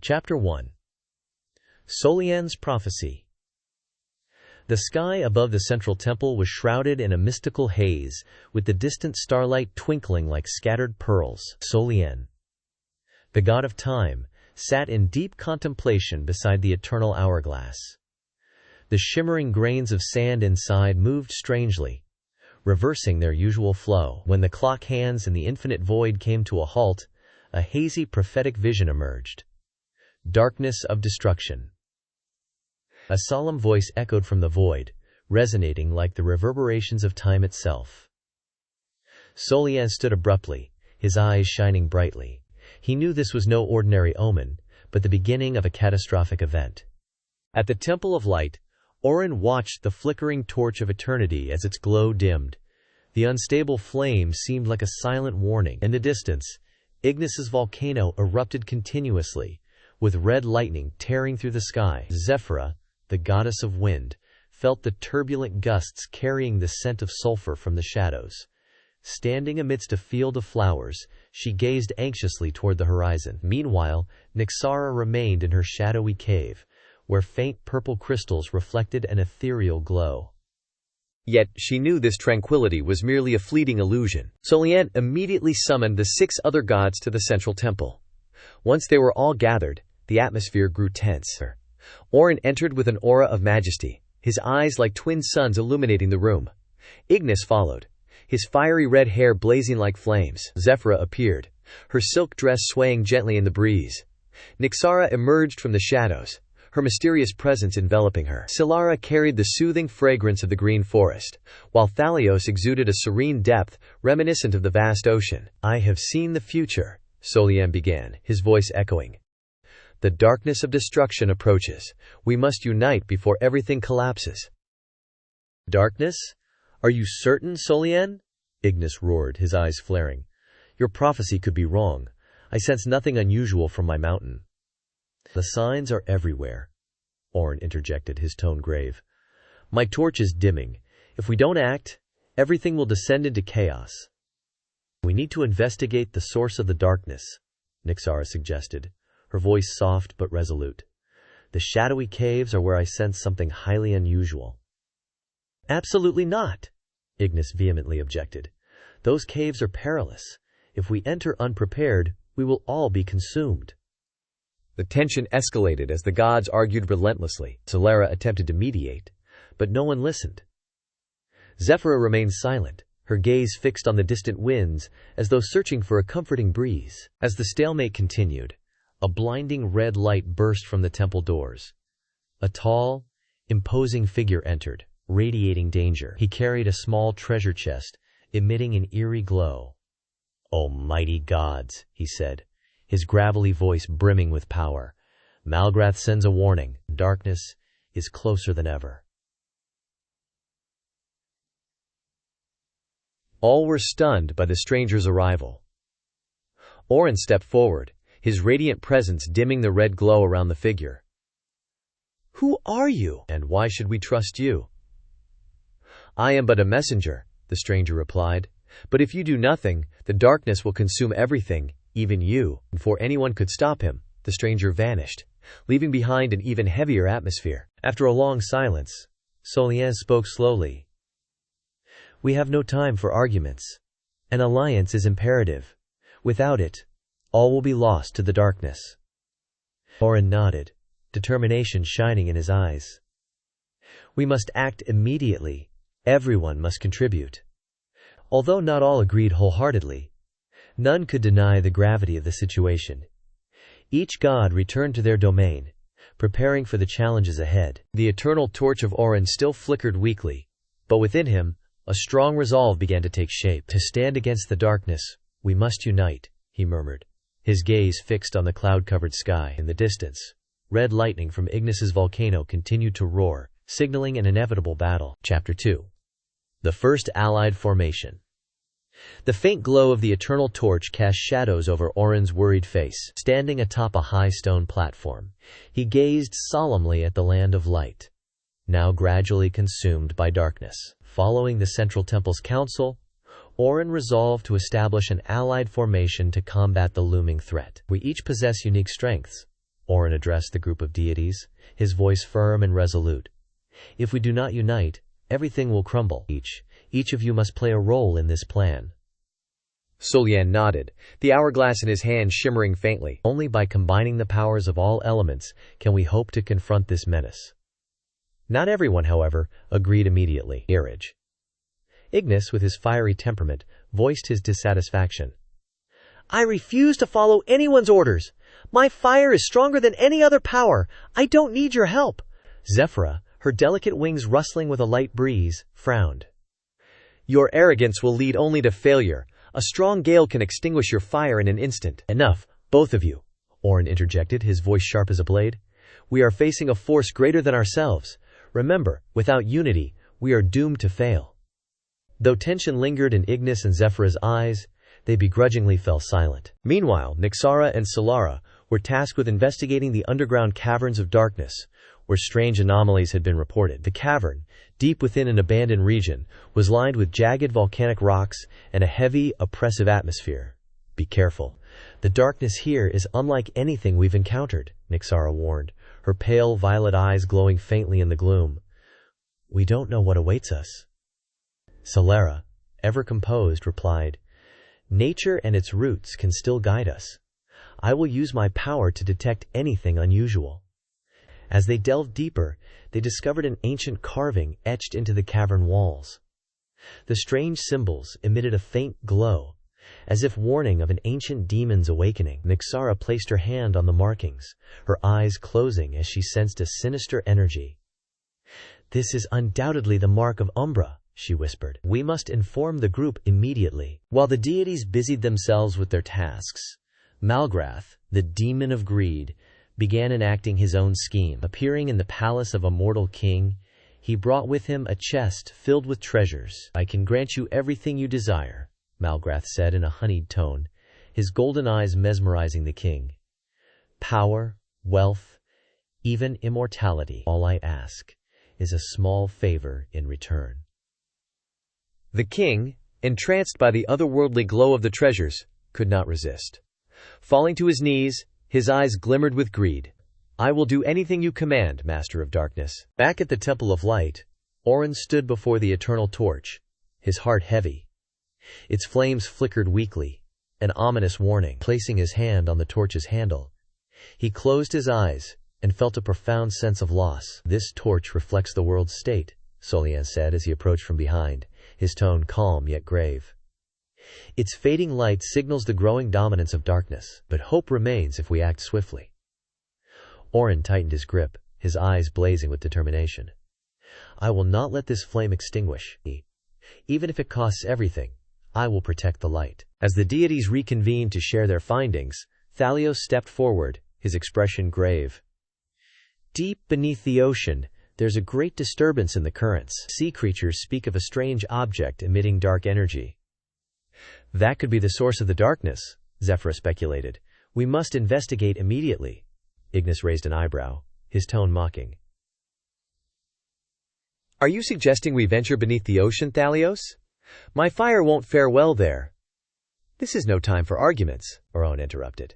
Chapter 1. Solian's Prophecy. The sky above the central temple was shrouded in a mystical haze, with the distant starlight twinkling like scattered pearls. Solian, the god of time, sat in deep contemplation beside the eternal hourglass. The shimmering grains of sand inside moved strangely, reversing their usual flow. When the clock hands in the infinite void came to a halt, a hazy prophetic vision emerged. Darkness of destruction. A solemn voice echoed from the void, resonating like the reverberations of time itself. Solian stood abruptly, his eyes shining brightly. He knew this was no ordinary omen, but the beginning of a catastrophic event. At the Temple of Light, Auren watched the flickering torch of eternity as its glow dimmed. The unstable flame seemed like a silent warning. In the distance, Ignis's volcano erupted continuously, with red lightning tearing through the sky. Zephyra, the goddess of wind, felt the turbulent gusts carrying the scent of sulfur from the shadows. Standing amidst a field of flowers, she gazed anxiously toward the horizon. Meanwhile, Nyxara remained in her shadowy cave, where faint purple crystals reflected an ethereal glow. Yet she knew this tranquility was merely a fleeting illusion. Solian immediately summoned the 6 other gods to the central temple. Once they were all gathered, the atmosphere grew tense. Auren entered with an aura of majesty, his eyes like twin suns illuminating the room. Ignis followed, his fiery red hair blazing like flames. Zephyra appeared, her silk dress swaying gently in the breeze. Nyxara emerged from the shadows, her mysterious presence enveloping her. Solara carried the soothing fragrance of the green forest, while Thalios exuded a serene depth reminiscent of the vast ocean. "I have seen the future," Solian began, his voice echoing. "The darkness of destruction approaches. We must unite before everything collapses." "Darkness? Are you certain, Solian?" Ignis roared, his eyes flaring. "Your prophecy could be wrong. I sense nothing unusual from my mountain." "The signs are everywhere," Auren interjected, his tone grave. "My torch is dimming. If we don't act, everything will descend into chaos." "We need to investigate the source of the darkness," Nyxara suggested, her voice soft but resolute. "The shadowy caves are where I sense something highly unusual." "Absolutely not," Ignis vehemently objected. "Those caves are perilous. If we enter unprepared, we will all be consumed." The tension escalated as the gods argued relentlessly. Solara attempted to mediate, but no one listened. Zephyra remained silent, her gaze fixed on the distant winds, as though searching for a comforting breeze. As the stalemate continued, a blinding red light burst from the temple doors. A tall, imposing figure entered, radiating danger. He carried a small treasure chest, emitting an eerie glow. "O mighty gods," he said, his gravelly voice brimming with power. "Malgrath sends a warning. Darkness is closer than ever." All were stunned by the stranger's arrival. Auren stepped forward, his radiant presence dimming the red glow around the figure. "Who are you, and why should we trust you?" "I am but a messenger," the stranger replied. "But if you do nothing, the darkness will consume everything, even you." Before anyone could stop him, the stranger vanished, leaving behind an even heavier atmosphere. After a long silence, Solian spoke slowly. "We have no time for arguments. An alliance is imperative. Without it, all will be lost to the darkness." Auren nodded, determination shining in his eyes. "We must act immediately. Everyone must contribute." Although not all agreed wholeheartedly, none could deny the gravity of the situation. Each god returned to their domain, preparing for the challenges ahead. The eternal torch of Auren still flickered weakly, but within him, a strong resolve began to take shape. "To stand against the darkness, we must unite," he murmured, his gaze fixed on the cloud-covered sky. In the distance, red lightning from Ignis's volcano continued to roar, signaling an inevitable battle. Chapter 2. The First Allied Formation. The faint glow of the eternal torch cast shadows over Auren's worried face. Standing atop a high stone platform, he gazed solemnly at the land of light, now gradually consumed by darkness. Following the Central Temple's council, Auren resolved to establish an allied formation to combat the looming threat. "We each possess unique strengths," Auren addressed the group of deities, his voice firm and resolute. If we do not unite, everything will crumble. Each of you must play a role in this plan. Solian nodded, the hourglass in his hand shimmering faintly. Only by combining the powers of all elements can we hope to confront this menace. Not everyone, however, agreed immediately. Ignis, with his fiery temperament, voiced his dissatisfaction. I refuse to follow anyone's orders. My fire is stronger than any other power. I don't need your help. Zephyra, her delicate wings rustling with a light breeze, frowned. Your arrogance will lead only to failure. A strong gale can extinguish your fire in an instant. Enough, both of you, Auren interjected, his voice sharp as a blade. We are facing a force greater than ourselves. Remember, without unity, we are doomed to fail. Though tension lingered in Ignis and Zephyra's eyes, they begrudgingly fell silent. Meanwhile, Nyxara and Solara were tasked with investigating the underground caverns of darkness, where strange anomalies had been reported. The cavern, deep within an abandoned region, was lined with jagged volcanic rocks and a heavy, oppressive atmosphere. Be careful. The darkness here is unlike anything we've encountered, Nyxara warned, her pale violet eyes glowing faintly in the gloom. We don't know what awaits us. Solara, ever composed, replied, Nature and its roots can still guide us. I will use my power to detect anything unusual. As they delved deeper, they discovered an ancient carving etched into the cavern walls. The strange symbols emitted a faint glow, as if warning of an ancient demon's awakening. Nyxara placed her hand on the markings, her eyes closing as she sensed a sinister energy. This is undoubtedly the mark of Umbra, she whispered. We must inform the group immediately. While the deities busied themselves with their tasks, Malgrath, the demon of greed, began enacting his own scheme. Appearing in the palace of a mortal king, he brought with him a chest filled with treasures. I can grant you everything you desire, Malgrath said in a honeyed tone, his golden eyes mesmerizing the king. Power, wealth, even immortality. All I ask is a small favor in return. The king, entranced by the otherworldly glow of the treasures, could not resist. Falling to his knees, his eyes glimmered with greed. I will do anything you command, Master of Darkness. Back at the Temple of Light, Auren stood before the eternal torch, his heart heavy. Its flames flickered weakly, an ominous warning. Placing his hand on the torch's handle, he closed his eyes and felt a profound sense of loss. This torch reflects the world's state, Solian said as he approached from behind, his tone calm yet grave. Its fading light signals the growing dominance of darkness, but hope remains if we act swiftly. Auren tightened his grip, his eyes blazing with determination. I will not let this flame extinguish. Even if it costs everything, I will protect the light. As the deities reconvened to share their findings, Thalios stepped forward, his expression grave. Deep beneath the ocean, there's a great disturbance in the currents. Sea creatures speak of a strange object emitting dark energy. That could be the source of the darkness, Zephyra speculated. We must investigate immediately. Ignis raised an eyebrow, his tone mocking. Are you suggesting we venture beneath the ocean, Thalios? My fire won't fare well there. This is no time for arguments, Auren interrupted.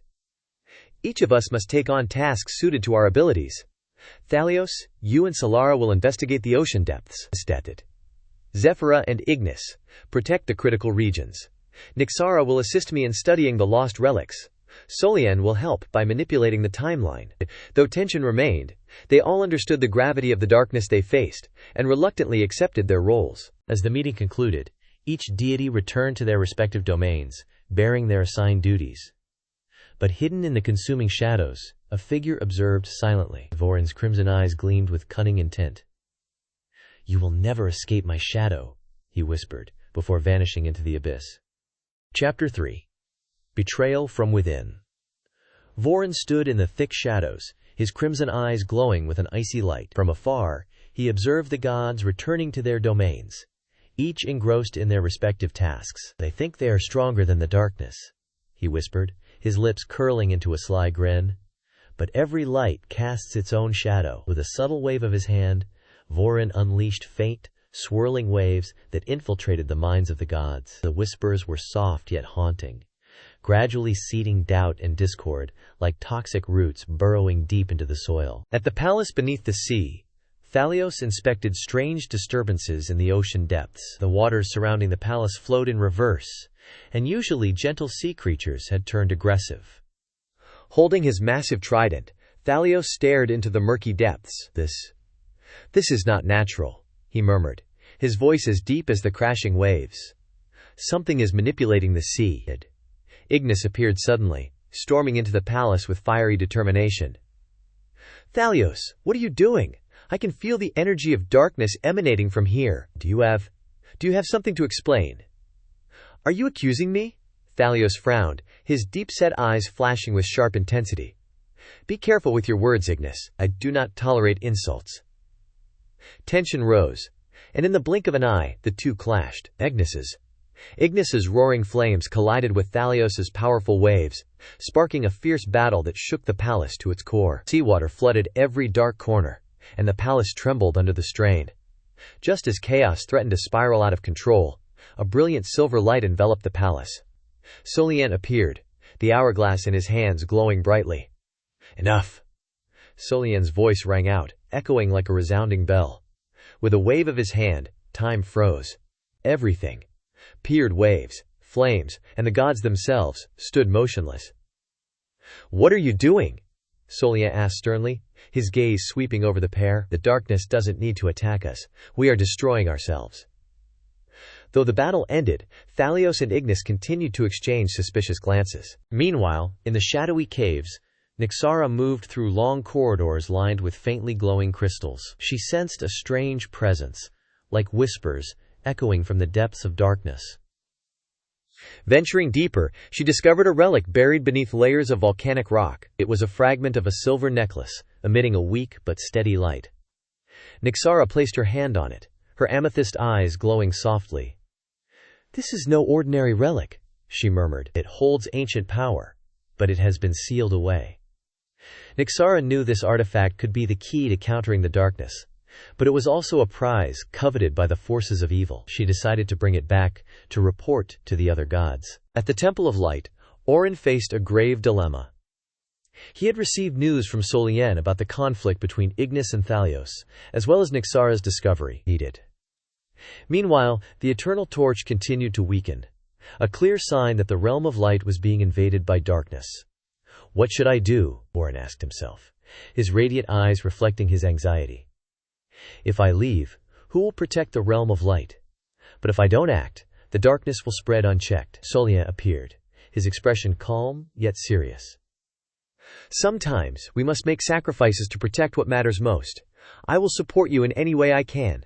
Each of us must take on tasks suited to our abilities. Thalios, you and Solara will investigate the ocean depths. Zephyra and Ignis, protect the critical regions. Nyxara will assist me in studying the lost relics. Solian will help by manipulating the timeline. Though tension remained, they all understood the gravity of the darkness they faced, and reluctantly accepted their roles. As the meeting concluded, each deity returned to their respective domains, bearing their assigned duties. But hidden in the consuming shadows, a figure observed silently. Auren's crimson eyes gleamed with cunning intent. You will never escape my shadow, he whispered, before vanishing into the abyss. Chapter 3. Betrayal from Within. Auren stood in the thick shadows, his crimson eyes glowing with an icy light. From afar, he observed the gods returning to their domains, each engrossed in their respective tasks. They think they are stronger than the darkness, he whispered, his lips curling into a sly grin. But every light casts its own shadow. With a subtle wave of his hand, Auren unleashed faint, swirling waves that infiltrated the minds of the gods. The whispers were soft yet haunting, gradually seeding doubt and discord, like toxic roots burrowing deep into the soil. At the palace beneath the sea, Thalios inspected strange disturbances in the ocean depths. The waters surrounding the palace flowed in reverse, and usually gentle sea creatures had turned aggressive. Holding his massive trident, Thalios stared into the murky depths. This is not natural, he murmured, his voice as deep as the crashing waves. Something is manipulating the sea. Ignis appeared suddenly, storming into the palace with fiery determination. Thalios, what are you doing? I can feel the energy of darkness emanating from here. Do you have something to explain? Are you accusing me? Thalios frowned, his deep-set eyes flashing with sharp intensity. Be careful with your words, Ignis. I do not tolerate insults. Tension rose, and in the blink of an eye, the two clashed. Ignis's roaring flames collided with Thalios's powerful waves, sparking a fierce battle that shook the palace to its core. Seawater flooded every dark corner, and the palace trembled under the strain. Just as chaos threatened to spiral out of control, a brilliant silver light enveloped the palace. Solien appeared, the hourglass in his hands glowing brightly. Enough! Solien's voice rang out, echoing like a resounding bell. With a wave of his hand, time froze. Everything, pierred waves, flames, and the gods themselves, stood motionless. What are you doing? Solien asked sternly, his gaze sweeping over the pair. The darkness doesn't need to attack us. We are destroying ourselves. Though the battle ended, Thalios and Ignis continued to exchange suspicious glances. Meanwhile, in the shadowy caves, Nyxara moved through long corridors lined with faintly glowing crystals. She sensed a strange presence, like whispers, echoing from the depths of darkness. Venturing deeper, she discovered a relic buried beneath layers of volcanic rock. It was a fragment of a silver necklace, emitting a weak but steady light. Nyxara placed her hand on it, her amethyst eyes glowing softly. This is no ordinary relic, she murmured. It holds ancient power, but it has been sealed away. Nyxara knew this artifact could be the key to countering the darkness, but it was also a prize coveted by the forces of evil. She decided to bring it back, to report to the other gods. At the Temple of Light, Auren faced a grave dilemma. He had received news from Solien about the conflict between Ignis and Thalios, as well as Nyxara's discovery. Meanwhile, the Eternal Torch continued to weaken, a clear sign that the realm of light was being invaded by darkness. What should I do? Auren asked himself, his radiant eyes reflecting his anxiety. If I leave, who will protect the realm of light? But if I don't act, the darkness will spread unchecked. Solien appeared, his expression calm yet serious. Sometimes we must make sacrifices to protect what matters most. I will support you in any way I can.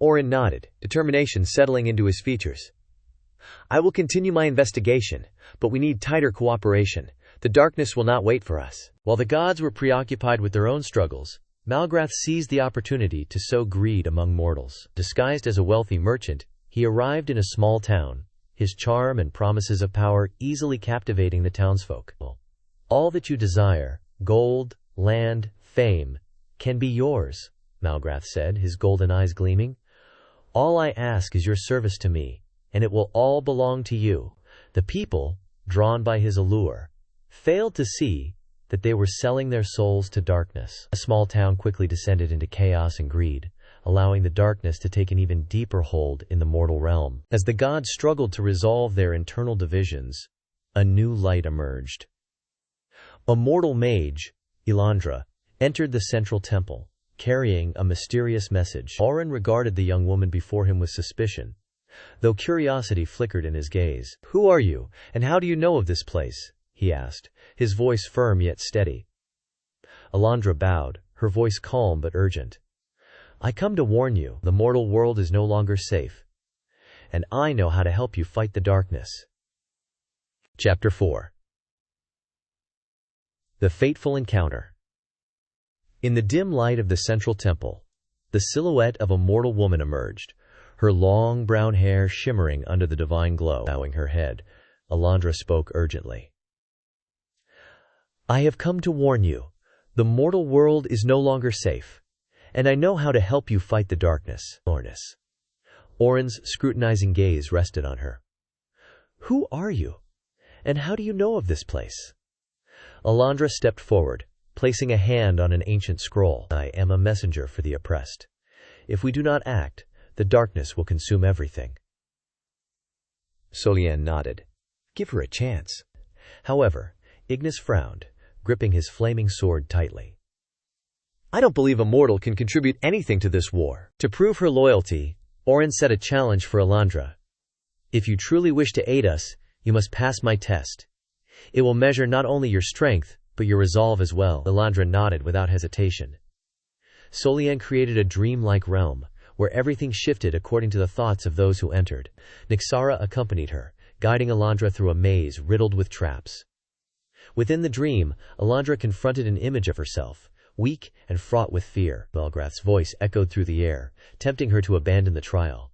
Auren nodded, determination settling into his features. I will continue my investigation, but we need tighter cooperation. The darkness will not wait for us. While the gods were preoccupied with their own struggles, Malgrath seized the opportunity to sow greed among mortals. Disguised as a wealthy merchant, he arrived in a small town, his charm and promises of power easily captivating the townsfolk. All that you desire, gold, land, fame, can be yours, Malgrath said, his golden eyes gleaming. All I ask is your service to me, and it will all belong to you. The people, drawn by his allure, failed to see that they were selling their souls to darkness. A small town quickly descended into chaos and greed, allowing the darkness to take an even deeper hold in the mortal realm. As the gods struggled to resolve their internal divisions, a new light emerged. A mortal mage, Elandra, entered the central temple, carrying a mysterious message. Auren regarded the young woman before him with suspicion, though curiosity flickered in his gaze. Who are you, and how do you know of this place? He asked, his voice firm yet steady. Elandra bowed, her voice calm but urgent. I come to warn you, the mortal world is no longer safe, and I know how to help you fight the darkness. Chapter 4. The Fateful Encounter. In the dim light of the central temple, the silhouette of a mortal woman emerged, her long brown hair shimmering under the divine glow. Bowing her head, Elandra spoke urgently. I have come to warn you. The mortal world is no longer safe, and I know how to help you fight the darkness. Auren's scrutinizing gaze rested on her. Who are you? And how do you know of this place? Alondra stepped forward, placing a hand on an ancient scroll. I am a messenger for the oppressed. If we do not act, the darkness will consume everything. Solian nodded. Give her a chance. However, Ignis frowned, gripping his flaming sword tightly. I don't believe a mortal can contribute anything to this war. To prove her loyalty, Auren set a challenge for Alondra. If you truly wish to aid us, you must pass my test. It will measure not only your strength, but your resolve as well. Alondra nodded without hesitation. Solian created a dream-like realm, where everything shifted according to the thoughts of those who entered. Nyxara accompanied her, guiding Alondra through a maze riddled with traps. Within the dream, Alondra confronted an image of herself, weak and fraught with fear. Malgrath's voice echoed through the air, tempting her to abandon the trial.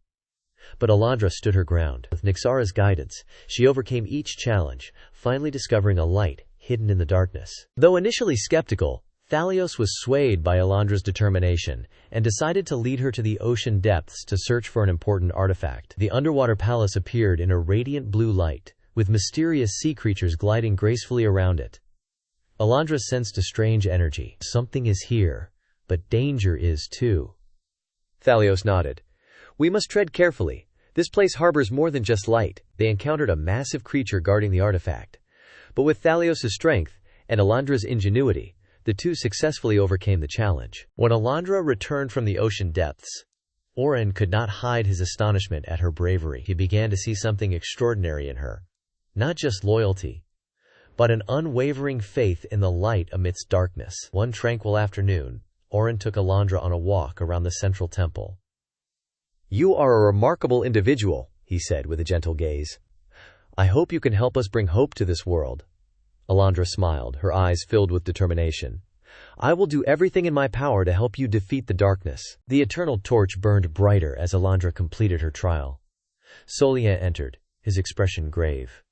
But Alondra stood her ground. With Nyxara's guidance, she overcame each challenge, finally discovering a light hidden in the darkness. Though initially skeptical, Thalios was swayed by Alondra's determination and decided to lead her to the ocean depths to search for an important artifact. The underwater palace appeared in a radiant blue light, with mysterious sea creatures gliding gracefully around it. Alondra sensed a strange energy. Something is here, but danger is too. Thalios nodded. We must tread carefully. This place harbors more than just light. They encountered a massive creature guarding the artifact. But with Thalios' strength and Alondra's ingenuity, the two successfully overcame the challenge. When Alondra returned from the ocean depths, Auren could not hide his astonishment at her bravery. He began to see something extraordinary in her. Not just loyalty, but an unwavering faith in the light amidst darkness. One tranquil afternoon, Auren took Alondra on a walk around the central temple. You are a remarkable individual, he said with a gentle gaze. I hope you can help us bring hope to this world. Alondra smiled, her eyes filled with determination. I will do everything in my power to help you defeat the darkness. The eternal torch burned brighter as Alondra completed her trial. Solian entered, his expression grave.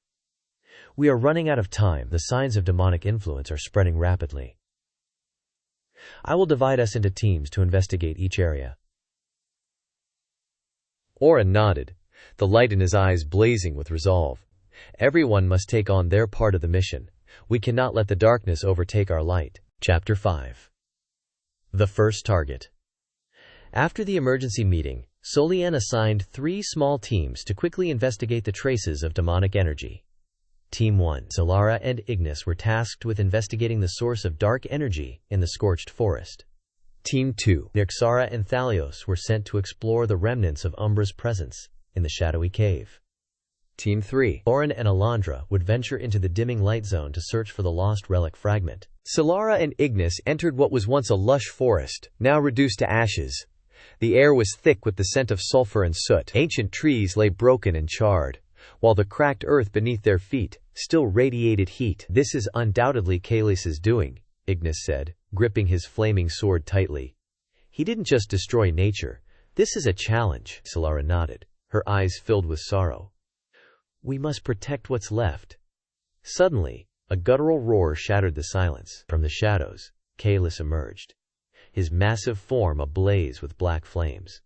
We are running out of time. The signs of demonic influence are spreading rapidly. I will divide us into teams to investigate each area. Auren nodded, the light in his eyes blazing with resolve. Everyone must take on their part of the mission. We cannot let the darkness overtake our light. Chapter 5. The first target. After the emergency meeting, Solian assigned 3 small teams to quickly investigate the traces of demonic energy. Team 1, Solara and Ignis, were tasked with investigating the source of dark energy in the scorched forest. Team 2, Nyxara and Thalios, were sent to explore the remnants of Umbra's presence in the shadowy cave. Team 3, Auren and Alondra, would venture into the dimming light zone to search for the lost relic fragment. Solara and Ignis entered what was once a lush forest, now reduced to ashes. The air was thick with the scent of sulfur and soot. Ancient trees lay broken and charred, while the cracked earth beneath their feet still radiated heat. This is undoubtedly Kalis' doing, Ignis said, gripping his flaming sword tightly. He didn't just destroy nature. This is a challenge. Solara nodded, her eyes filled with sorrow. We must protect what's left. Suddenly, a guttural roar shattered the silence. From the shadows, Kalis emerged, his massive form ablaze with black flames.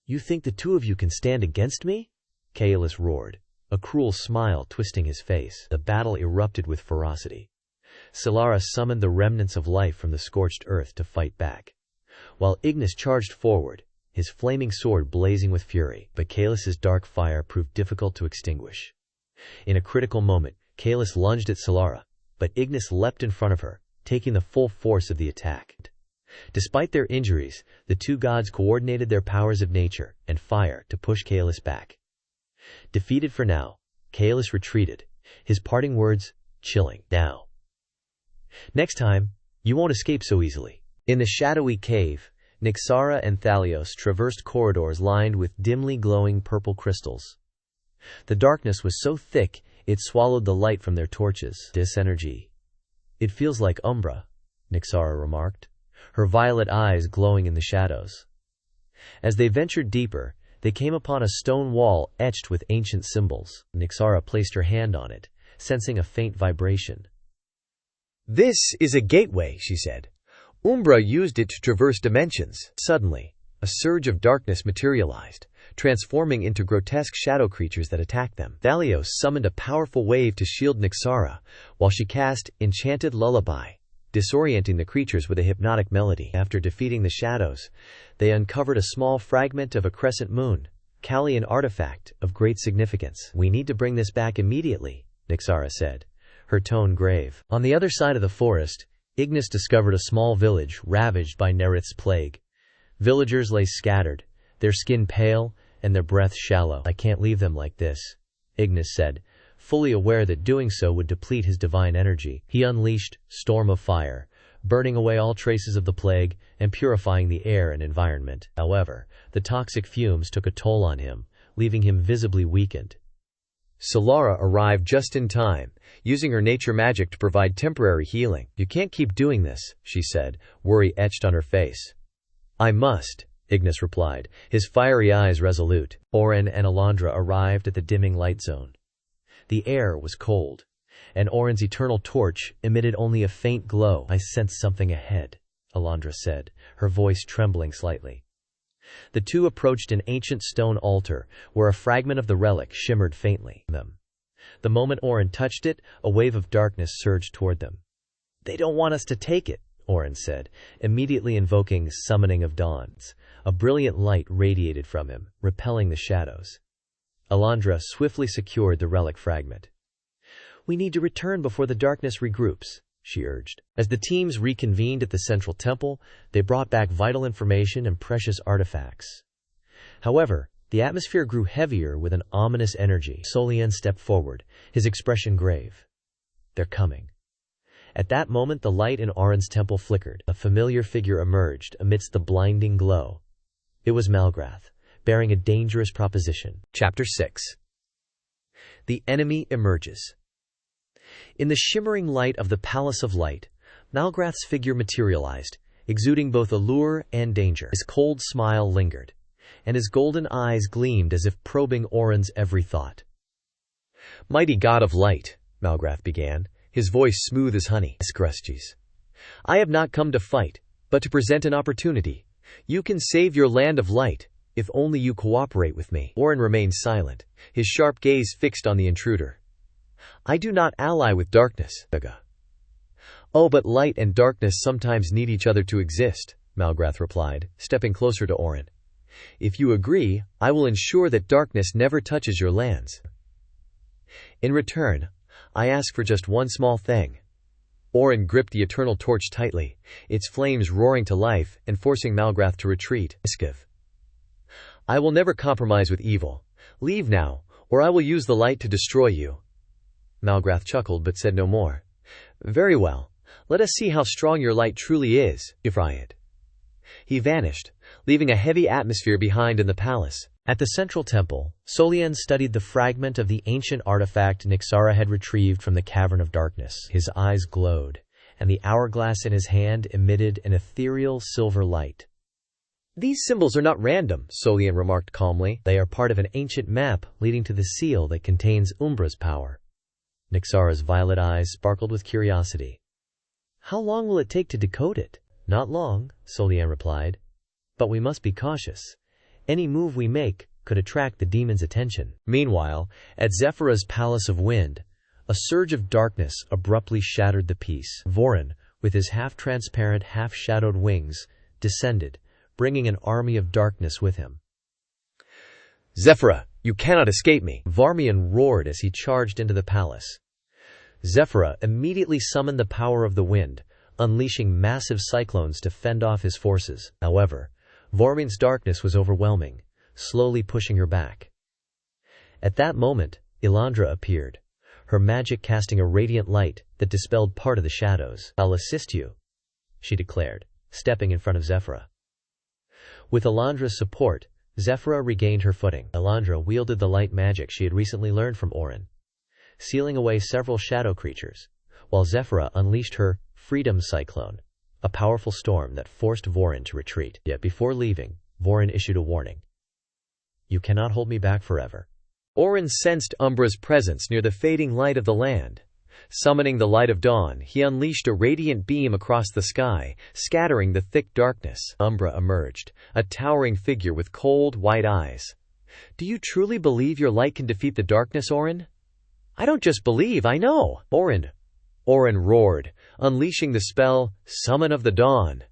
You think the two of you can stand against me? Kalis roared, a cruel smile twisting his face. The battle erupted with ferocity. Solara summoned the remnants of life from the scorched earth to fight back, while Ignis charged forward, his flaming sword blazing with fury. But Kalis' dark fire proved difficult to extinguish. In a critical moment, Kalis lunged at Solara, but Ignis leapt in front of her, taking the full force of the attack. Despite their injuries, the two gods coordinated their powers of nature and fire to push Kalis back. Defeated for now, Kalis retreated, his parting words chilling. Now. Next time, you won't escape so easily. In the shadowy cave, Nyxara and Thalios traversed corridors lined with dimly glowing purple crystals. The darkness was so thick, it swallowed the light from their torches. This energy. It feels like Umbra, Nyxara remarked, her violet eyes glowing in the shadows. As they ventured deeper, they came upon a stone wall etched with ancient symbols. Nyxara placed her hand on it, sensing a faint vibration. This is a gateway, she said. Umbra used it to traverse dimensions. Suddenly, a surge of darkness materialized, transforming into grotesque shadow creatures that attacked them. Thalios summoned a powerful wave to shield Nyxara, while she cast Enchanted Lullaby, disorienting the creatures with a hypnotic melody. After defeating the shadows, they uncovered a small fragment of a crescent moon, Kalian artifact of great significance. "We need to bring this back immediately," Nyxara said, her tone grave. On the other side of the forest, Ignis discovered a small village ravaged by Nerith's plague. Villagers lay scattered, their skin pale and their breath shallow. "I can't leave them like this," Ignis said, fully aware that doing so would deplete his divine energy. He unleashed Storm of Fire, burning away all traces of the plague and purifying the air and environment. However, the toxic fumes took a toll on him, leaving him visibly weakened. Solara arrived just in time, using her nature magic to provide temporary healing. "You can't keep doing this," she said, worry etched on her face. "I must," Ignis replied, his fiery eyes resolute. Auren and Alondra arrived at the dimming light zone. The air was cold, and Auren's eternal torch emitted only a faint glow. "I sense something ahead," Alondra said, her voice trembling slightly. The two approached an ancient stone altar, where a fragment of the relic shimmered faintly. The moment Auren touched it, a wave of darkness surged toward them. "They don't want us to take it," Auren said, immediately invoking Summoning of Dawns. A brilliant light radiated from him, repelling the shadows. Alondra swiftly secured the relic fragment. "We need to return before the darkness regroups," she urged. As the teams reconvened at the central temple, they brought back vital information and precious artifacts. However, the atmosphere grew heavier with an ominous energy. Solien stepped forward, his expression grave. "They're coming." At that moment, the light in Auren's temple flickered. A familiar figure emerged amidst the blinding glow. It was Malgrath, bearing a dangerous proposition. Chapter 6. The enemy emerges. In the shimmering light of the Palace of Light, Malgrath's figure materialized, exuding both allure and danger. His cold smile lingered, and his golden eyes gleamed as if probing Auren's every thought. "Mighty god of light," Malgrath began, his voice smooth as honey. "I have not come to fight, but to present an opportunity. You can save your land of light, if only you cooperate with me." Auren remained silent, his sharp gaze fixed on the intruder. "I do not ally with darkness, saga." "Oh, but light and darkness sometimes need each other to exist," Malgrath replied, stepping closer to Auren. "If you agree, I will ensure that darkness never touches your lands. In return, I ask for just one small thing." Auren gripped the eternal torch tightly, its flames roaring to life and forcing Malgrath to retreat. "I will never compromise with evil. Leave now, or I will use the light to destroy you." Malgrath chuckled but said no more. "Very well. Let us see how strong your light truly is, Ifriat." He vanished, leaving a heavy atmosphere behind in the palace. At the central temple, Solien studied the fragment of the ancient artifact Nyxara had retrieved from the Cavern of Darkness. His eyes glowed, and the hourglass in his hand emitted an ethereal silver light. "These symbols are not random," Solien remarked calmly. "They are part of an ancient map leading to the seal that contains Umbra's power." Nyxara's violet eyes sparkled with curiosity. "How long will it take to decode it?" "Not long," Solien replied. "But we must be cautious. Any move we make could attract the demon's attention." Meanwhile, at Zephyra's Palace of Wind, a surge of darkness abruptly shattered the peace. Vorin, with his half-transparent, half-shadowed wings, descended, bringing an army of darkness with him. "Zephyra, you cannot escape me!" Varmian roared as he charged into the palace. Zephyra immediately summoned the power of the wind, unleashing massive cyclones to fend off his forces. However, Varmian's darkness was overwhelming, slowly pushing her back. At that moment, Alondra appeared, her magic casting a radiant light that dispelled part of the shadows. "I'll assist you," she declared, stepping in front of Zephyra. With Alondra's support, Zephyra regained her footing. Alondra wielded the light magic she had recently learned from Auren, sealing away several shadow creatures, while Zephyra unleashed her Freedom Cyclone, a powerful storm that forced Vorin to retreat. Yet before leaving, Vorin issued a warning. "You cannot hold me back forever." Auren sensed Umbra's presence near the fading light of the land. Summoning the light of dawn, he unleashed a radiant beam across the sky, scattering the thick darkness. Umbra emerged, a towering figure with cold, white eyes. Do you truly believe your light can defeat the darkness, Auren? I don't just believe, I know. Auren roared, unleashing the spell, Summon of the Dawn.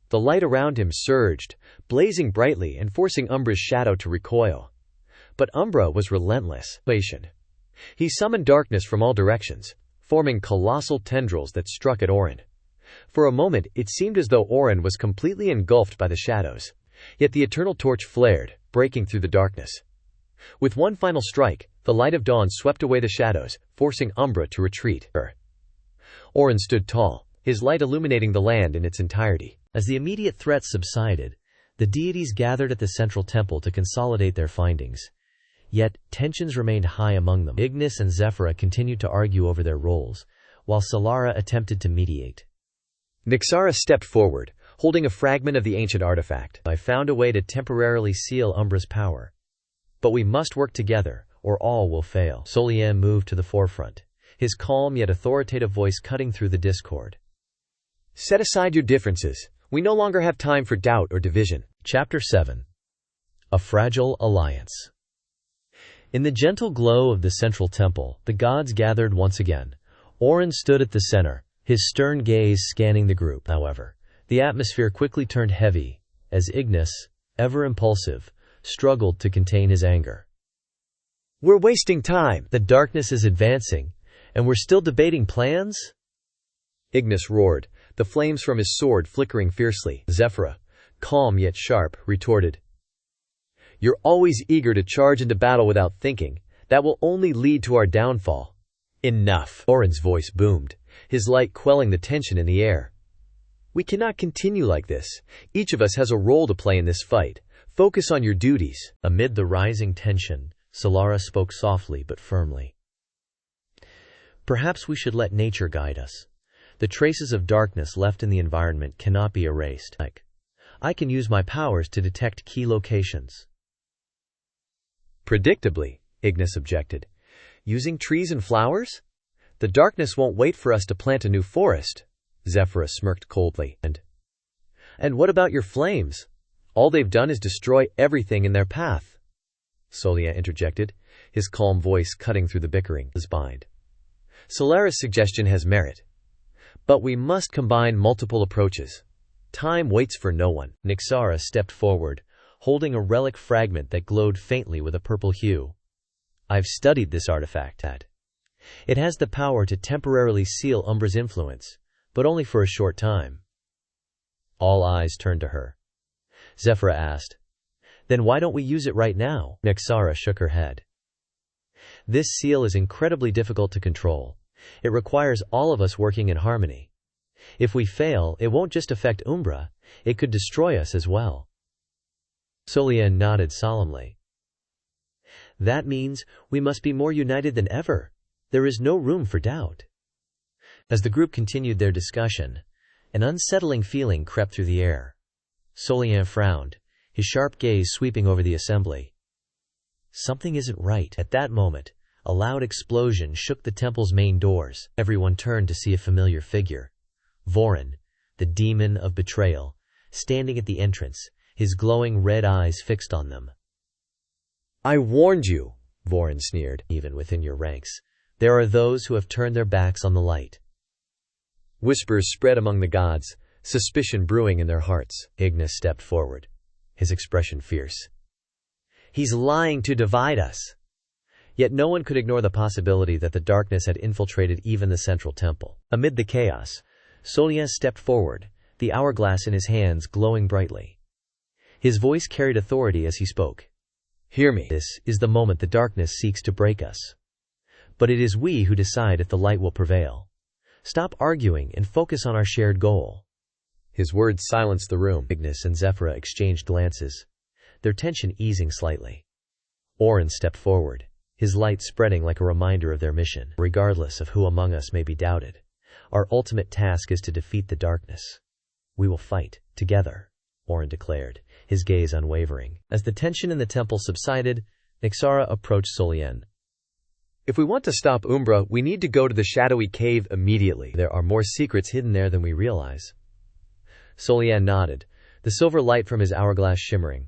The light around him surged, blazing brightly and forcing Umbra's shadow to recoil. But Umbra was relentless. He summoned darkness from all directions, forming colossal tendrils that struck at Auren. For a moment, it seemed as though Auren was completely engulfed by the shadows. Yet the eternal torch flared, breaking through the darkness. With one final strike, the light of dawn swept away the shadows, forcing Umbra to retreat. Auren stood tall, his light illuminating the land in its entirety. As the immediate threats subsided, the deities gathered at the central temple to consolidate their findings. Yet, tensions remained high among them. Ignis and Zephyra continued to argue over their roles, while Solara attempted to mediate. Nyxara stepped forward, holding a fragment of the ancient artifact. I found a way to temporarily seal Umbra's power. But we must work together, or all will fail. Solien moved to the forefront, his calm yet authoritative voice cutting through the discord. Set aside your differences. We no longer have time for doubt or division. Chapter 7. A Fragile Alliance. In the gentle glow of the central temple, the gods gathered once again. Auren stood at the center, his stern gaze scanning the group. However, the atmosphere quickly turned heavy, as Ignis, ever impulsive, struggled to contain his anger. We're wasting time. The darkness is advancing, and we're still debating plans? Ignis roared, the flames from his sword flickering fiercely. Zephyra, calm yet sharp, retorted. You're always eager to charge into battle without thinking. That will only lead to our downfall. Enough. Auren's voice boomed, his light quelling the tension in the air. We cannot continue like this. Each of us has a role to play in this fight. Focus on your duties. Amid the rising tension, Solara spoke softly but firmly. Perhaps we should let nature guide us. The traces of darkness left in the environment cannot be erased. I can use my powers to detect key locations. Predictably, Ignis objected. Using trees and flowers? The darkness won't wait for us to plant a new forest. Zephyra smirked coldly. And what about your flames? All they've done is destroy everything in their path. Solia interjected, his calm voice cutting through the bickering. Solara's suggestion has merit. But we must combine multiple approaches. Time waits for no one. Nyxara stepped forward, holding a relic fragment that glowed faintly with a purple hue. I've studied this artifact. It has the power to temporarily seal Umbra's influence, but only for a short time. All eyes turned to her. Zephyra asked, Then why don't we use it right now? Nyxara shook her head. This seal is incredibly difficult to control. It requires all of us working in harmony. If we fail, it won't just affect Umbra, it could destroy us as well. Solien nodded solemnly. That means we must be more united than ever. There is no room for doubt. As the group continued their discussion, an unsettling feeling crept through the air. Solien frowned, his sharp gaze sweeping over the assembly. Something isn't right. At that moment, a loud explosion shook the temple's main doors. Everyone turned to see a familiar figure. Voren, the demon of betrayal, standing at the entrance, his glowing red eyes fixed on them. I warned you, Voren sneered. Even within your ranks, there are those who have turned their backs on the light. Whispers spread among the gods, suspicion brewing in their hearts. Ignis stepped forward, his expression fierce. He's lying to divide us. Yet no one could ignore the possibility that the darkness had infiltrated even the central temple. Amid the chaos, Solien stepped forward, the hourglass in his hands glowing brightly. His voice carried authority as he spoke. Hear me. This is the moment the darkness seeks to break us. But it is we who decide if the light will prevail. Stop arguing and focus on our shared goal. His words silenced the room. Ignis and Zephyra exchanged glances, their tension easing slightly. Auren stepped forward, his light spreading like a reminder of their mission. Regardless of who among us may be doubted, our ultimate task is to defeat the darkness. We will fight, together, Auren declared, his gaze unwavering. As the tension in the temple subsided, Nyxara approached Solien. If we want to stop Umbra, we need to go to the shadowy cave immediately. There are more secrets hidden there than we realize. Solien nodded, the silver light from his hourglass shimmering.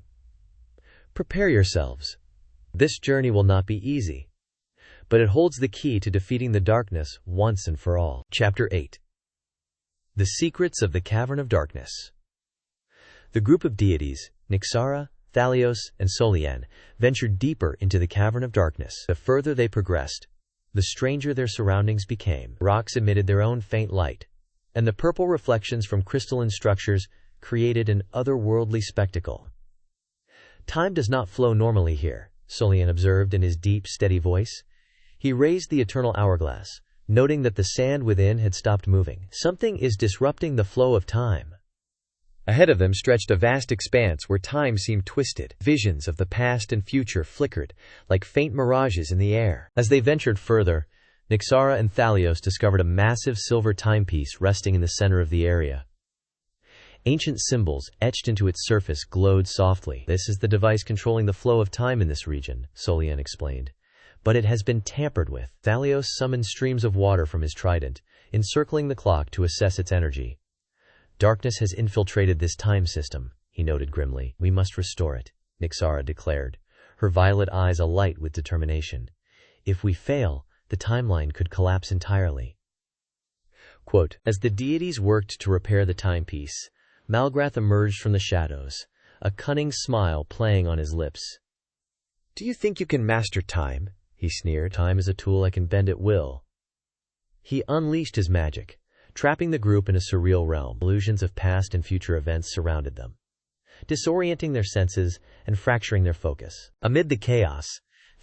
Prepare yourselves. This journey will not be easy, but it holds the key to defeating the darkness once and for all. Chapter 8. The Secrets of the Cavern of Darkness. The group of deities, Nyxara, Thalios, and Solian, ventured deeper into the Cavern of Darkness. The further they progressed, the stranger their surroundings became. Rocks emitted their own faint light, and the purple reflections from crystalline structures created an otherworldly spectacle. Time does not flow normally here, Solian observed in his deep, steady voice. He raised the eternal hourglass, noting that the sand within had stopped moving. Something is disrupting the flow of time. Ahead of them stretched a vast expanse where time seemed twisted. Visions of the past and future flickered like faint mirages in the air. As they ventured further, Nyxara and Thalios discovered a massive silver timepiece resting in the center of the area. Ancient symbols etched into its surface glowed softly. This is the device controlling the flow of time in this region, Solian explained. But it has been tampered with. Thalios summoned streams of water from his trident, encircling the clock to assess its energy. Darkness has infiltrated this time system, he noted grimly. We must restore it, Nyxara declared, her violet eyes alight with determination. If we fail, the timeline could collapse entirely. Quote, as the deities worked to repair the timepiece, Malgrath emerged from the shadows, a cunning smile playing on his lips. Do you think you can master time? He sneered. Time is a tool I can bend at will. He unleashed his magic, trapping the group in a surreal realm. Illusions of past and future events surrounded them, disorienting their senses and fracturing their focus. Amid the chaos,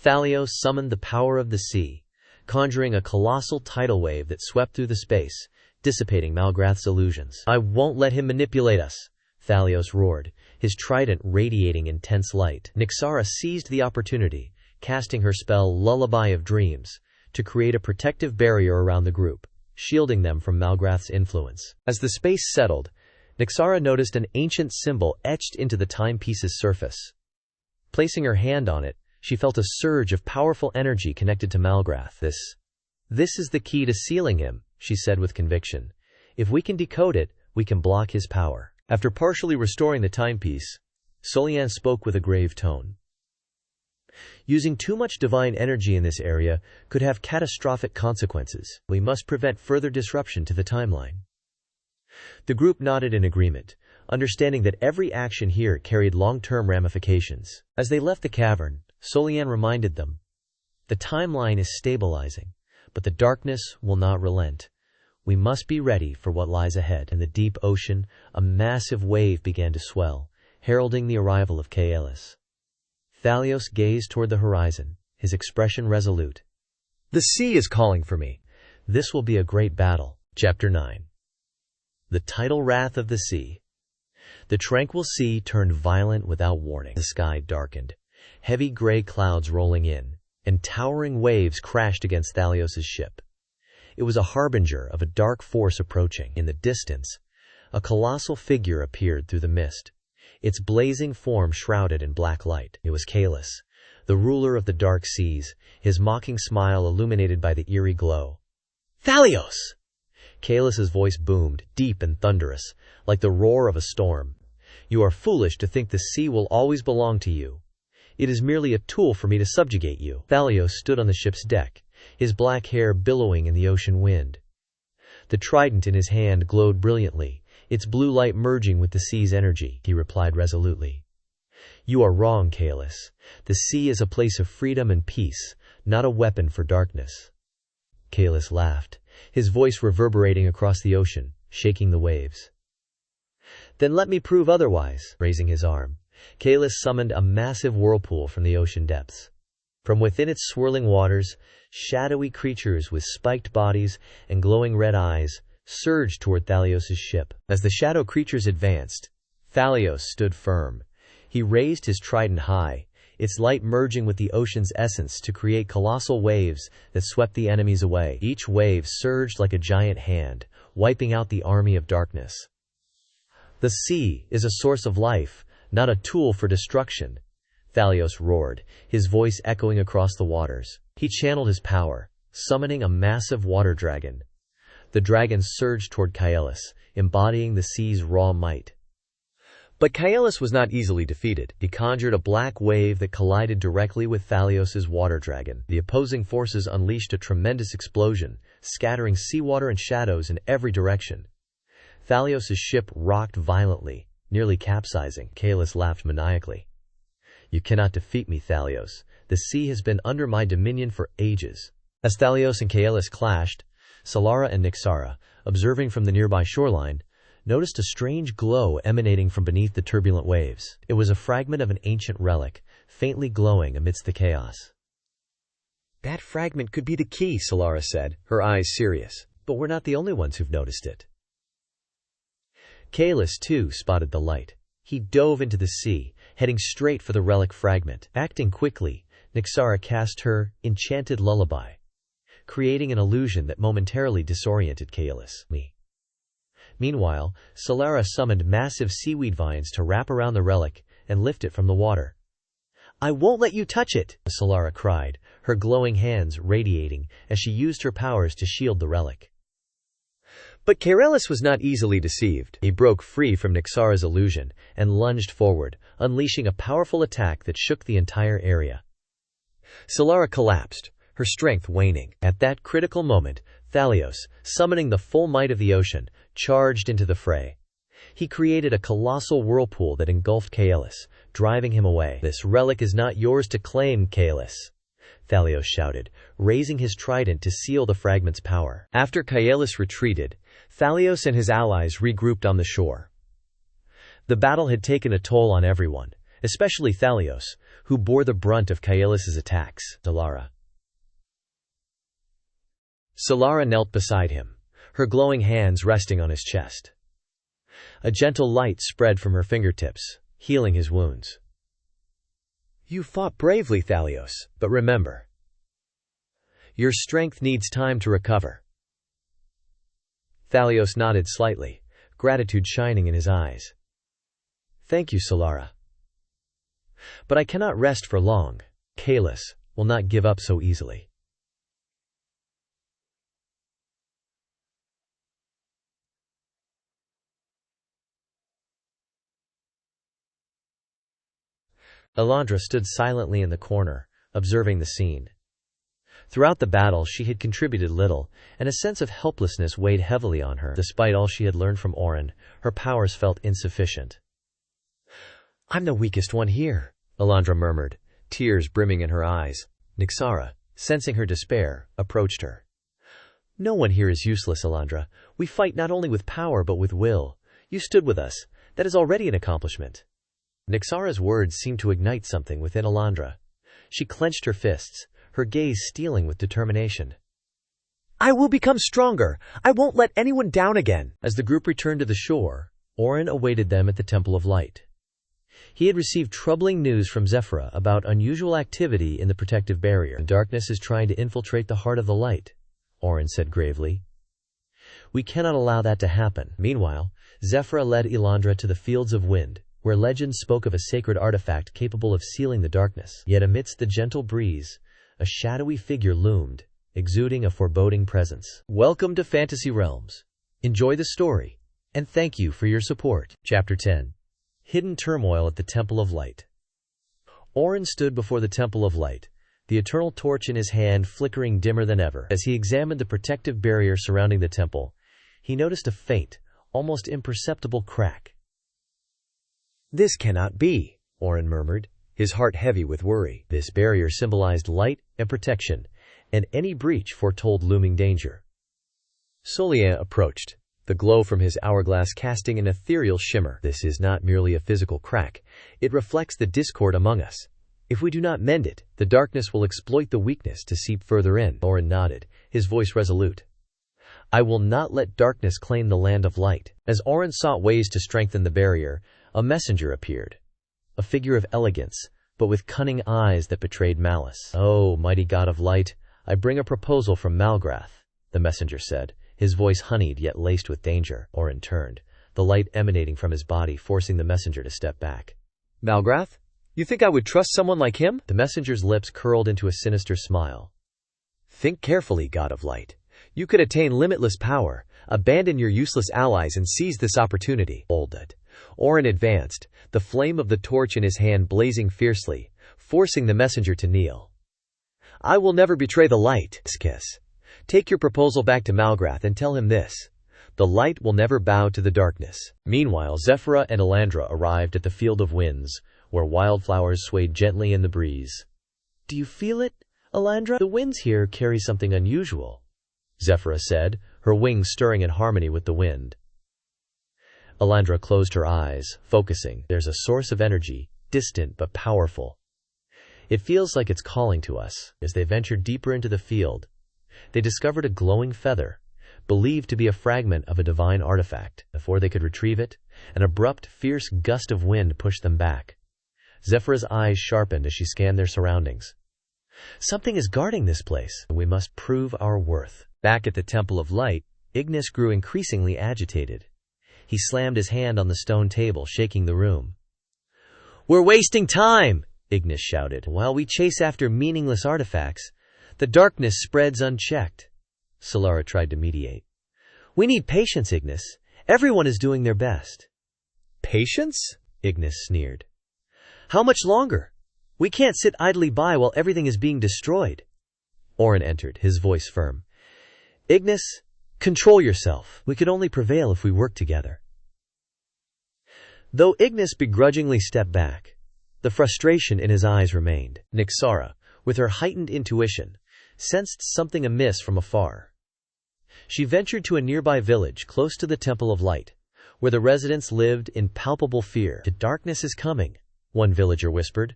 Thalios summoned the power of the sea, conjuring a colossal tidal wave that swept through the space, dissipating Malgrath's illusions. I won't let him manipulate us, Thalios roared, his trident radiating intense light. Nyxara seized the opportunity, casting her spell Lullaby of Dreams, to create a protective barrier around the group, shielding them from Malgrath's influence. As the space settled, Nyxara noticed an ancient symbol etched into the timepiece's surface. Placing her hand on it, she felt a surge of powerful energy connected to Malgrath. This is the key to sealing him, she said with conviction. If we can decode it, we can block his power. After partially restoring the timepiece, Solian spoke with a grave tone. Using too much divine energy in this area could have catastrophic consequences. We must prevent further disruption to the timeline. The group nodded in agreement, understanding that every action here carried long-term ramifications. As they left the cavern, Solian reminded them, the timeline is stabilizing, but the darkness will not relent. We must be ready for what lies ahead. In the deep ocean, a massive wave began to swell, heralding the arrival of Kaelis. Thalios gazed toward the horizon, his expression resolute. The sea is calling for me. This will be a great battle. Chapter 9. The tidal wrath of the sea. The tranquil sea turned violent without warning. The sky darkened, heavy gray clouds rolling in, and towering waves crashed against Thalios' ship. It was a harbinger of a dark force approaching. In the distance, a colossal figure appeared through the mist, its blazing form shrouded in black light. It was Kaelis, the ruler of the dark seas, his mocking smile illuminated by the eerie glow. Thalios! Kaelis' voice boomed, deep and thunderous, like the roar of a storm. You are foolish to think the sea will always belong to you. It is merely a tool for me to subjugate you. Thalios stood on the ship's deck, his black hair billowing in the ocean wind. The trident in his hand glowed brilliantly, its blue light merging with the sea's energy. He replied resolutely. You are wrong, Kaelis. The sea is a place of freedom and peace, not a weapon for darkness. Kaelis laughed, his voice reverberating across the ocean, shaking the waves. Then let me prove otherwise. Raising his arm, Kaelis summoned a massive whirlpool from the ocean depths. From within its swirling waters, shadowy creatures with spiked bodies and glowing red eyes surged toward Thalios' ship. As the shadow creatures advanced, Thalios stood firm. He raised his trident high, its light merging with the ocean's essence to create colossal waves that swept the enemies away. Each wave surged like a giant hand, wiping out the army of darkness. The sea is a source of life, not a tool for destruction, Thalios roared, his voice echoing across the waters. He channeled his power, summoning a massive water dragon. The dragon surged toward Kaelis, embodying the sea's raw might. But Caelus was not easily defeated. He conjured a black wave that collided directly with Thalios's water dragon. The opposing forces unleashed a tremendous explosion, scattering seawater and shadows in every direction. Thalios's ship rocked violently, nearly capsizing. Caelus laughed maniacally. "You cannot defeat me, Thalios. The sea has been under my dominion for ages." As Thalios and Caelus clashed, Solara and Nyxara, observing from the nearby shoreline, noticed a strange glow emanating from beneath the turbulent waves. It was a fragment of an ancient relic, faintly glowing amidst the chaos. "That fragment could be the key," Solara said, her eyes serious. "But we're not the only ones who've noticed it." Caelus, too, spotted the light. He dove into the sea, heading straight for the relic fragment. Acting quickly, Nyxara cast her enchanted lullaby, creating an illusion that momentarily disoriented Caelus. Meanwhile, Solara summoned massive seaweed vines to wrap around the relic and lift it from the water. "I won't let you touch it!" Solara cried, her glowing hands radiating as she used her powers to shield the relic. But Caelus was not easily deceived. He broke free from Nyxara's illusion and lunged forward, unleashing a powerful attack that shook the entire area. Solara collapsed, her strength waning. At that critical moment, Thalios, summoning the full might of the ocean, charged into the fray. He created a colossal whirlpool that engulfed Caelus, driving him away. "This relic is not yours to claim, Caelus," Thalios shouted, raising his trident to seal the fragment's power. After Caelus retreated, Thalios and his allies regrouped on the shore. The battle had taken a toll on everyone, especially Thalios, who bore the brunt of Caelus's attacks. Solara knelt beside him, her glowing hands resting on his chest. A gentle light spread from her fingertips, healing his wounds. "You fought bravely, Thalios, but remember, your strength needs time to recover." Thalios nodded slightly, gratitude shining in his eyes. "Thank you, Solara. But I cannot rest for long. Caelus will not give up so easily." Elandra stood silently in the corner, observing the scene. Throughout the battle she had contributed little, and a sense of helplessness weighed heavily on her. Despite all she had learned from Auren, her powers felt insufficient. "I'm the weakest one here," Elandra murmured, tears brimming in her eyes. Nyxara, sensing her despair, approached her. "No one here is useless, Elandra. We fight not only with power but with will. You stood with us. That is already an accomplishment." Nyxara's words seemed to ignite something within Elandra. She clenched her fists, her gaze steeling with determination. "I will become stronger. I won't let anyone down again." As the group returned to the shore, Auren awaited them at the Temple of Light. He had received troubling news from Zephyra about unusual activity in the protective barrier. "The darkness is trying to infiltrate the heart of the light," Auren said gravely. "We cannot allow that to happen." Meanwhile, Zephyra led Elandra to the Fields of Wind, where legends spoke of a sacred artifact capable of sealing the darkness. Yet amidst the gentle breeze, a shadowy figure loomed, exuding a foreboding presence. Welcome to Fantasy Realms. Enjoy the story, and thank you for your support. Chapter 10. Hidden Turmoil at the Temple of Light. Auren stood before the Temple of Light, the eternal torch in his hand flickering dimmer than ever. As he examined the protective barrier surrounding the temple, he noticed a faint, almost imperceptible crack. "This cannot be," Auren murmured, his heart heavy with worry. This barrier symbolized light and protection, and any breach foretold looming danger. Solien approached, the glow from his hourglass casting an ethereal shimmer. "This is not merely a physical crack. It reflects the discord among us. If we do not mend it, the darkness will exploit the weakness to seep further in." Auren nodded, his voice resolute. "I will not let darkness claim the land of light." As Auren sought ways to strengthen the barrier, a messenger appeared. A figure of elegance, but with cunning eyes that betrayed malice. "Oh, mighty god of light, I bring a proposal from Malgrath," the messenger said, his voice honeyed yet laced with danger. Auren turned, the light emanating from his body forcing the messenger to step back. "Malgrath? You think I would trust someone like him?" The messenger's lips curled into a sinister smile. "Think carefully, god of light. You could attain limitless power, Abandon your useless allies and seize this opportunity. Hold it. Auren advanced, the flame of the torch in his hand blazing fiercely, forcing the messenger to kneel. I will never betray the light. Kiss. Take your proposal back to Malgrath and tell him this. The light will never bow to the darkness. Meanwhile, Zephyra and Elandra arrived at the Field of Winds, where wildflowers swayed gently in the breeze. Do you feel it, Elandra? The winds here carry something unusual, Zephyra said, her wings stirring in harmony with the wind. Elandra closed her eyes, focusing. There's a source of energy, distant but powerful. It feels like it's calling to us. As they ventured deeper into the field, they discovered a glowing feather, believed to be a fragment of a divine artifact. Before they could retrieve it, an abrupt, fierce gust of wind pushed them back. Zephyra's eyes sharpened as she scanned their surroundings. Something is guarding this place, and we must prove our worth. Back at the Temple of Light, Ignis grew increasingly agitated. He slammed his hand on the stone table, shaking the room. We're wasting time, Ignis shouted. While we chase after meaningless artifacts, the darkness spreads unchecked. Solara tried to mediate. We need patience, Ignis. Everyone is doing their best. Patience? Ignis sneered. How much longer? We can't sit idly by while everything is being destroyed. Auren entered, his voice firm. Ignis, control yourself. We could only prevail if we work together. Though Ignis begrudgingly stepped back, the frustration in his eyes remained. Nyxara, with her heightened intuition, sensed something amiss from afar. She ventured to a nearby village close to the Temple of Light, where the residents lived in palpable fear. The darkness is coming, one villager whispered.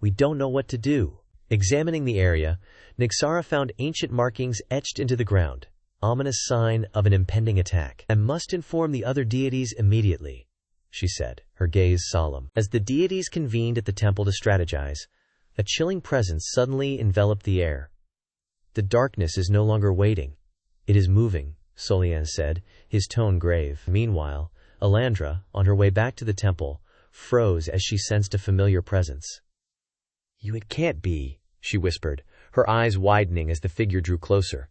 We don't know what to do. Examining the area, Nyxara found ancient markings etched into the ground, ominous sign of an impending attack. I must inform the other deities immediately, she said, her gaze solemn. As the deities convened at the temple to strategize, a chilling presence suddenly enveloped the air. The darkness is no longer waiting. It is moving, Solian said, his tone grave. Meanwhile, Elandra, on her way back to the temple, froze as she sensed a familiar presence. It can't be, she whispered, her eyes widening as the figure drew closer.